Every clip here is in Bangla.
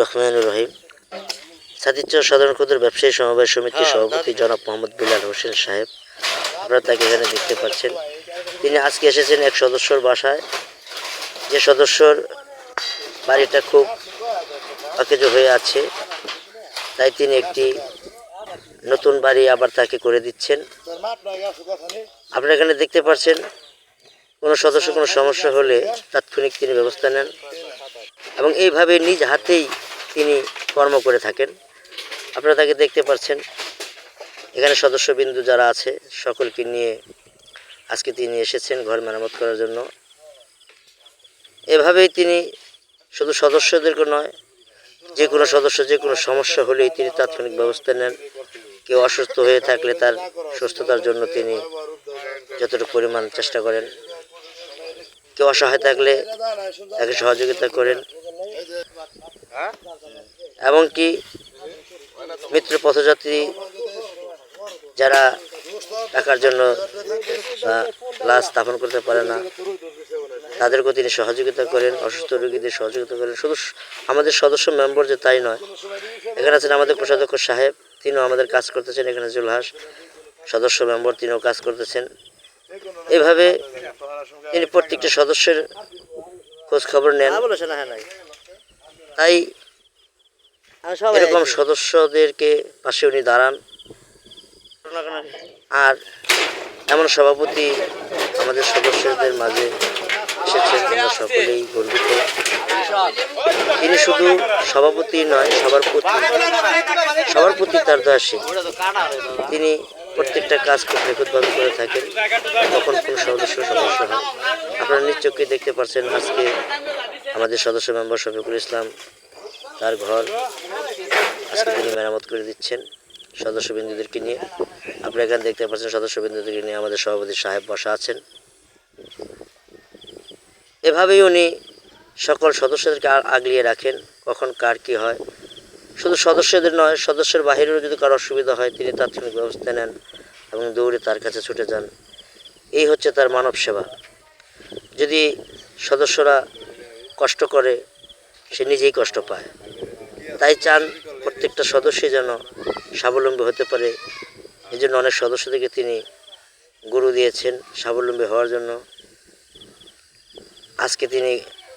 রহমানির রহিম। সাদিচর সাধারণ ক্ষুদ্র ব্যবসায়ী সমবায় সমিতির সভাপতি জনাব মোহাম্মদ বিলাল হোসেন সাহেব, আপনারা তাকে এখানে দেখতে পাচ্ছেন। তিনি আজকে এসেছেন এক সদস্যর বাসায়, যে সদস্যর বাড়িটা খুব অকেজো হয়ে আছে, তাই তিনি একটি নতুন বাড়ি আবার তাকে করে দিচ্ছেন। আপনারা এখানে দেখতে পাচ্ছেন, কোনো সদস্য কোনো সমস্যা হলে তাৎক্ষণিক তিনি ব্যবস্থা নেন এবং এইভাবে নিজ হাতেই তিনি কর্ম করে থাকেন। আপনারা তাকে দেখতে পাচ্ছেন। এখানে সদস্যবিন্দু যারা আছে সকলকে নিয়ে আজকে তিনি এসেছেন ঘর মেরামত করার জন্য। এভাবেই তিনি শুধু সদস্যদেরকে নয়, যে কোনো সদস্য যে কোনো সমস্যা হলেই তিনি তাৎক্ষণিক ব্যবস্থা নেন। কেউ অসুস্থ হয়ে থাকলে তার সুস্থতার জন্য তিনি যতটুকু পরিমাণ চেষ্টা করেন। কেউ অসহায় থাকলে তাকে সহযোগিতা করেন। এমনকি মিত্র পথযাত্রী যারা টাকার জন্য লাশ স্থাপন করতে পারে না, তাদেরকেও তিনি সহযোগিতা করেন। অসুস্থ রোগীদের সহযোগিতা করেন। শুধু আমাদের সদস্য মেম্বার যে তাই নয়, এখানে আছেন আমাদের কোষাধ্যক্ষ সাহেব, তিনিও আমাদের কাজ করতেছেন। এখানে জুলহাস সদস্য মেম্বার, তিনিও কাজ করতেছেন। এভাবে তিনি প্রত্যেকটা সদস্যের খোঁজ খবর নেন। তাই এরকম সদস্যদেরকে পাশে উনি দাঁড়ান। আর এমন সভাপতি আমাদের সদস্যদের মাঝে এসেছেন, আমরা সকলেই গর্বিত। তিনি শুধু সভাপতি নয়, সবার প্রতি তার দয়াশীল। তিনি প্রত্যেকটা কাজ খুব নিখুঁতভাবে করে থাকেন, তখন কোনো সদস্য সমস্যা হয়। আপনারা নিজ চোখে দেখতে পাচ্ছেন, আজকে আমাদের সদস্য মেম্বার শফিকুল ইসলাম তার ঘর আজকে তিনি মেরামত করে দিচ্ছেন সদস্যবিন্দুদেরকে নিয়ে। আপনারা এখানে দেখতে পাচ্ছেন সদস্যবিন্দুদেরকে নিয়ে আমাদের সভাপতি সাহেব বসা আছেন। এভাবেই উনি সকল সদস্যদেরকে আগলিয়ে রাখেন, কখন কার কী হয়। শুধু সদস্যদের নয়, সদস্যের বাহিরেও যদি কারো অসুবিধা হয় তিনি তাৎক্ষণিক ব্যবস্থা নেন এবং দৌড়ে তার কাছে ছুটে যান। এই হচ্ছে তার মানব সেবা। যদি সদস্যরা কষ্ট করে, সে নিজেই কষ্ট পায়। তাই চান প্রত্যেকটা সদস্যই যেন স্বাবলম্বী হতে পারে। এই জন্য অনেক সদস্যদেরকে তিনি গুরু দিয়েছেন স্বাবলম্বী হওয়ার জন্য। আজকে তিনি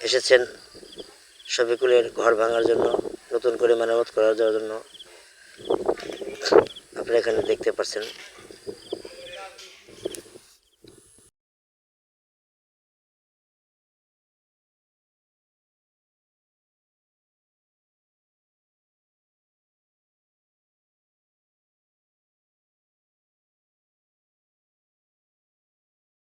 এসেছেন শফিকুলের ঘর ভাঙার জন্য, নতুন করে মেরামত করার জন্য। আপনারা এখানে দেখতে পাচ্ছেন।